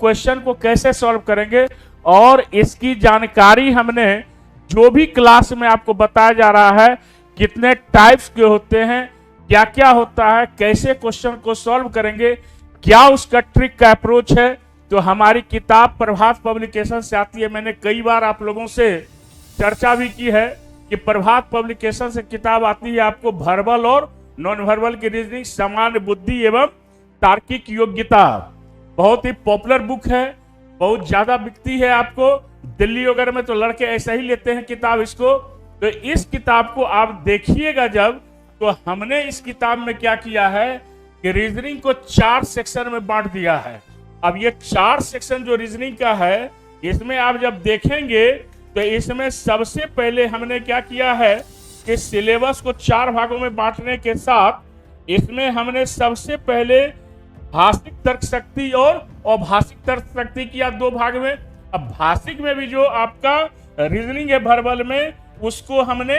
Question को कैसे solve करेंगे और इसकी जानकारी हमने जो भी क्लास में आपको बताया जा रहा है, कितने टाइप्स के होते हैं, क्या क्या होता है, कैसे क्वेश्चन को सॉल्व करेंगे, क्या उसका ट्रिक का अप्रोच है, तो हमारी किताब प्रभात पब्लिकेशन से आती है। मैंने कई बार आप लोगों से चर्चा भी की है कि प्रभात पब्लिकेशन से किताब आती है आपको वर्बल और नॉन वर्बल की रीजनिंग, सामान्य बुद्धि एवं तार्किक योग्यता। बहुत ही पॉपुलर बुक है, बहुत ज्यादा बिकती है। आपको दिल्ली वगैरह में तो लड़के ऐसा ही लेते हैं किताब इसको। तो इस किताब को आप देखिएगा जब, तो हमने इस किताब में क्या किया है कि रीजनिंग को 4 सेक्शन में बांट दिया है। अब ये 4 सेक्शन जो रीजनिंग का है, इसमें आप जब देखेंगे तो इसमें सबसे पहले हमने क्या किया है कि सिलेबस को 4 भागों में बांटने के साथ इसमें हमने सबसे पहले भाषिक तर्क शक्ति और अभाषिक तर्क शक्ति किया 2 भाग में। अब भाषिक में भी जो आपका रीजनिंग है वर्बल में, उसको हमने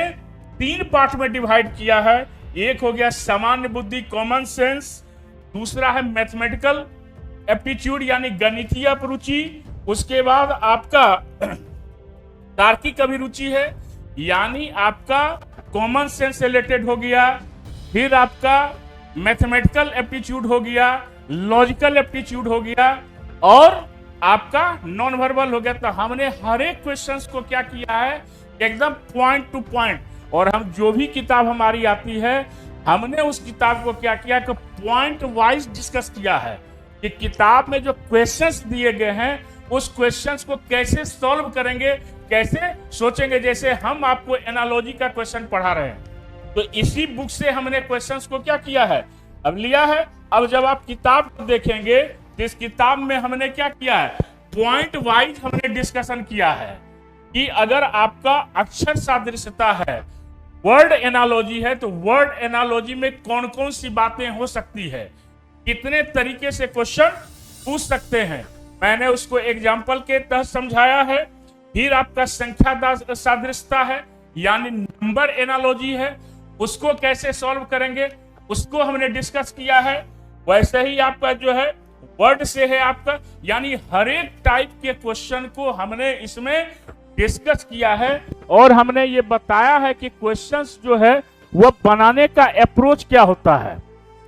3 पार्ट में डिवाइड किया है। एक हो गया सामान्य बुद्धि कॉमन सेंस, दूसरा है मैथमेटिकल एप्टीट्यूड यानी गणितीय अभिरुचि, उसके बाद आपका तार्किक अभिरुचि है यानी आपका कॉमन सेंस से रिलेटेड हो गया, फिर आपका मैथमेटिकल एप्टीट्यूड हो गया, लॉजिकल एप्टीट्यूड हो गया और आपका नॉन वर्बल हो गया। तो हमने हर एक क्वेश्चंस को क्या किया है एकदम पॉइंट टू पॉइंट, और हम जो भी किताब हमारी आती है हमने उस किताब को क्या किया कि पॉइंट वाइज डिस्कस किया है कि किताब में जो क्वेश्चंस दिए गए हैं उस क्वेश्चंस को कैसे सॉल्व करेंगे, कैसे सोचेंगे। जैसे हम आपको एनालॉजी का क्वेश्चन पढ़ा रहे हैं, तो इसी बुक से हमने क्वेश्चंस को क्या किया है अब लिया है। अब जब आप किताब को देखेंगे तो इस किताब में हमने क्या किया है, पॉइंट वाइज हमने डिस्कशन किया है कि अगर आपका अक्षर सादृश्यता है, वर्ड एनालॉजी है, तो वर्ड एनालॉजी में कौन कौन सी बातें हो सकती है, कितने तरीके से क्वेश्चन पूछ सकते हैं, मैंने उसको एग्जाम्पल के तहत समझाया है। फिर आपका संख्या सादृश्यता है यानी नंबर एनालॉजी है, उसको कैसे सॉल्व करेंगे उसको हमने डिस्कस किया है। वैसे ही आपका जो है वर्ड से है आपका, यानी हर एक टाइप के क्वेश्चन को हमने इसमें डिस्कस किया है और हमने ये बताया है कि क्वेश्चंस जो है वो बनाने का अप्रोच क्या होता है।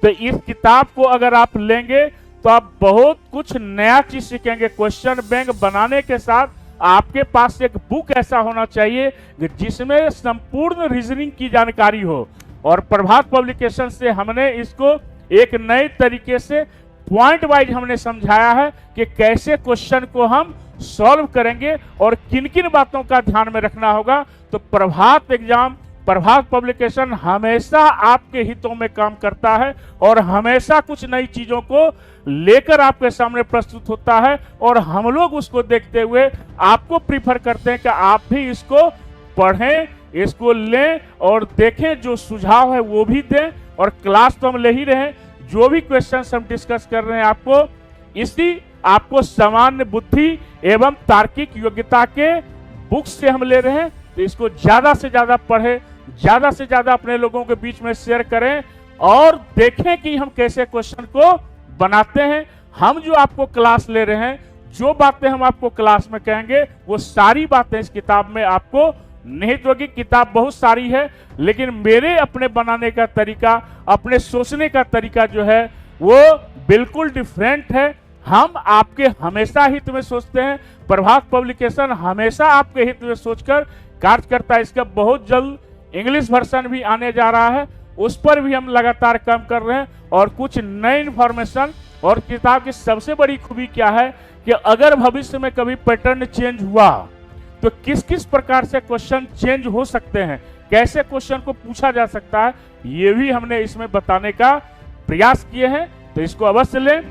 तो इस किताब को अगर आप लेंगे तो आप बहुत कुछ नया चीज सीखेंगे। क्वेश्चन बैंक बनाने के साथ आपके पास एक बुक ऐसा होना चाहिए जिसमें संपूर्ण रीजनिंग की जानकारी हो, और प्रभात पब्लिकेशन से हमने इसको एक नए तरीके से पॉइंट वाइज हमने समझाया है कि कैसे क्वेश्चन को हम सॉल्व करेंगे और किन किन बातों का ध्यान में रखना होगा। तो प्रभात पब्लिकेशन हमेशा आपके हितों में काम करता है और हमेशा कुछ नई चीजों को लेकर आपके सामने प्रस्तुत होता है, और हम लोग उसको देखते हुए आपको प्रीफर करते हैं कि आप भी इसको पढ़ें, इसको लें और देखें, जो सुझाव है वो भी दें। और क्लास तो हम ले ही रहे हैं, जो भी क्वेश्चंस हम डिस्कस कर रहे हैं आपको सामान्य बुद्धि एवं तार्किक योग्यता के बुक से हम ले रहे हैं। तो इसको ज्यादा से ज्यादा पढ़ें, ज्यादा से ज्यादा अपने लोगों के बीच में शेयर करें और देखें कि हम कैसे क्वेश्चन को बनाते हैं। हम जो आपको क्लास ले रहे हैं, जो बातें हम आपको क्लास में कहेंगे वो सारी बातें इस किताब में आपको निहित होगी। किताब बहुत सारी है, लेकिन मेरे अपने बनाने का तरीका, अपने सोचने का तरीका जो है वो बिल्कुल डिफरेंट है। हम आपके हमेशा हित में सोचते हैं, प्रभात पब्लिकेशन हमेशा आपके हित में सोचकर कार्य करता है। इसका बहुत जल्द इंग्लिश वर्जन भी आने जा रहा है, उस पर भी हम लगातार काम कर रहे हैं और कुछ नई इंफॉर्मेशन। और किताब की सबसे बड़ी खूबी क्या है कि अगर भविष्य में कभी पैटर्न चेंज हुआ तो किस किस प्रकार से क्वेश्चन चेंज हो सकते हैं, कैसे क्वेश्चन को पूछा जा सकता है, ये भी हमने इसमें बताने का प्रयास किए हैं। तो इसको अवश्य लें।